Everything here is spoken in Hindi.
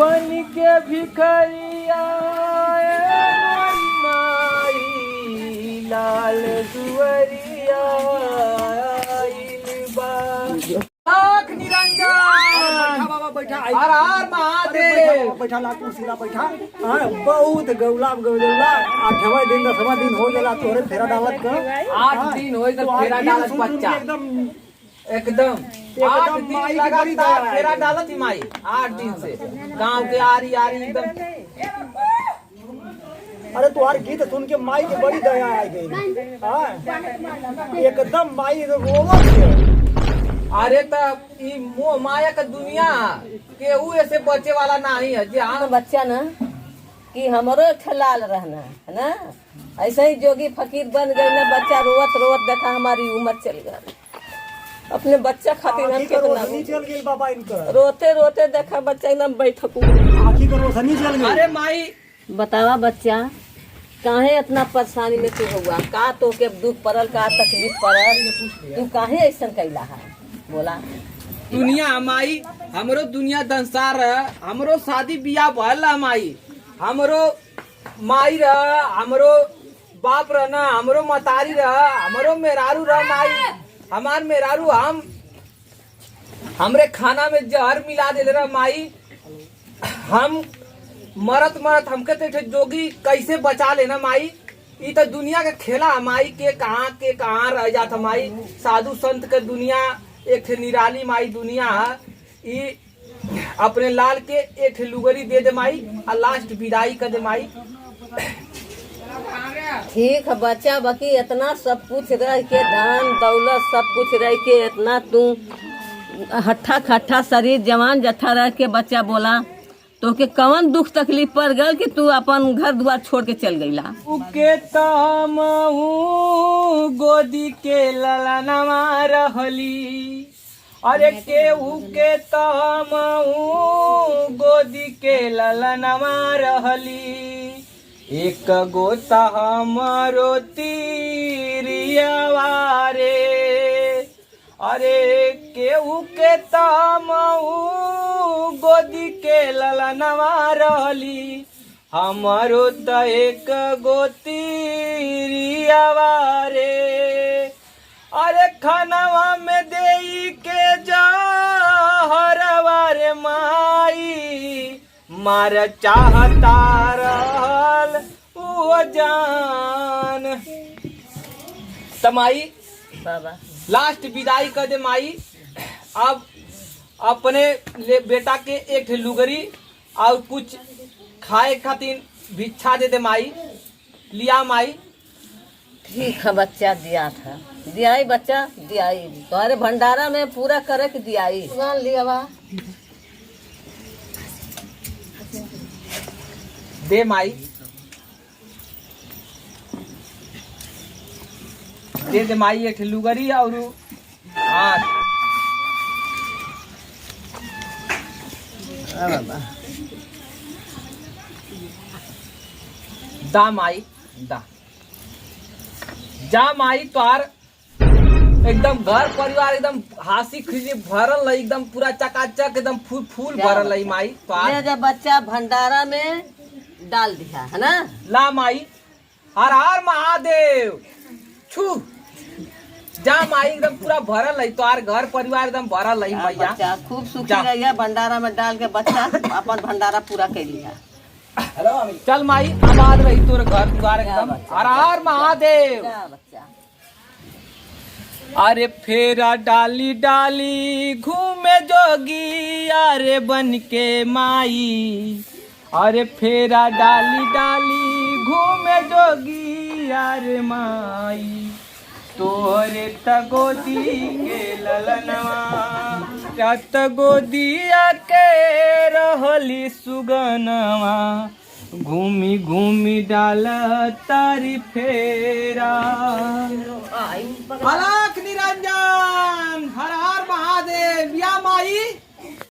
बन के भिखरिया माई लाल दुवरिया निरंजन बाबा बैठा हर हर महादेव बैठा ला कुर्सीला बैठा। हाँ बहुत गौला गौला 8वां दिन 10वां दिन हो गया तोरे फेरा डालत का 8 दिन हो गए फेरा डालत बच्चा एकदम 8 दिन लगातार फेरा डालत ही माई 8 दिन से गांव के आरी आरी एकदम। अरे तुम्हारे गीत सुन के माई की बड़ी दया आ गई। हाँ एकदम माई रोवत है। अरे तब ये मोह माया का दुनिया केहू ऐसे बचे वाला नहीं है। हाँ बच्चा ना कि हमारो लाल रहना है ना, ऐसे ही जोगी फकीर बन गए ना। बच्चा रोवत रोवत देखा हमारी उम्र चल गई। अपने बच्चा खातिर हम कितना चल गई बाबा इनका रोते रोते देखा बच्चा एकदम बैठक आखिर का रोशनी चल गई। अरे माई बतावा बच्चा काहे इतना परेशानी में तू हुआ का, तो के दुख पड़ल का तकलीफ पड़ल, तू काहे ऐसा कैला है बोला। दुनिया माई हमरो दुनिया संसार हमरो शादी बियाह भल माई हमरो माई रह हमरो बाप रह ना हमरो मतारी रह हमरो मेहरारू रह माई हमार मेहरारू हमरे खाना में जहर मिला दे रहा माई। हम मरत मरत हमके तो जोगी कैसे बचा लेना माई। ये तो दुनिया का खेला माई के कहाँ रह जाता माई। साधु संत के दुनिया एक निराली माई दुनिया ये अपने लाल के एक लुगरी दे दे माई और लास्ट विदाई कर दे माई। ठीक है बच्चा बाकी इतना सब कुछ रह के धन दौलत सब कुछ रह के इतना तू हट्ठा खट्ठा शरीर जवान जट्ठा रह के बच्चा बोला तो के कौन दुख तकलीफ पड़ गल कि तू अपन घर द्वार छोड़ के चल गईला। उके तम गोदी के ललनवा रहली अरे केहू के तम गोदी के ललनवा रहली एक गोता हमरो तीरियावा रे अरे केहू के तमऊ गोदी के ललनवा रहली हमारो त एक गोतीरियावा रे अरे खानवा में देई के जहरवा रे माई मार चाहता रहल वो जान तमाई बाबा लास्ट विदाई कर दे माई। अब अपने बेटा के एक लुगरी और कुछ खाए खातिर भिक्षा दे दे माई लिया माई। ठीक है बच्चा दिया था दियाई बच्चा दियाई तुम्हारे भंडारा में पूरा करे के दियाई लिया बा दे माई दे दे माई एक लुगरी और हाँ दा माई दा जा माई तोहार एकदम घर परिवार एकदम हंसी खुशी भरल है एकदम पूरा चकाचक एकदम फूल फूल भरल है माई तोहार। जब बच्चा भंडारा में डाल दिया है ना ला माई हर हर महादेव छू जा माई एकदम पूरा भरल है तोहार घर परिवार एकदम भरल है भैया। बच्चा खूब सुखी रहिया भंडारा में डाल के बच्चा अपन भंडारा पूरा कर लिया। चल माई आबाद रही तोर घर द्वार एकदम हर हर महादेव। बच्चा अरे फेरा डाली डाली घूमे जोगी अरे बन के माई अरे फेरा डाली डाली घूमे जोगी अरे माई तोरे तगोदी के ललनवा रत गोदिया के रहली सुगनवा घूमी घूमी डाल तारी फेरा। अलख निरंजन हर हर महादेव या माई।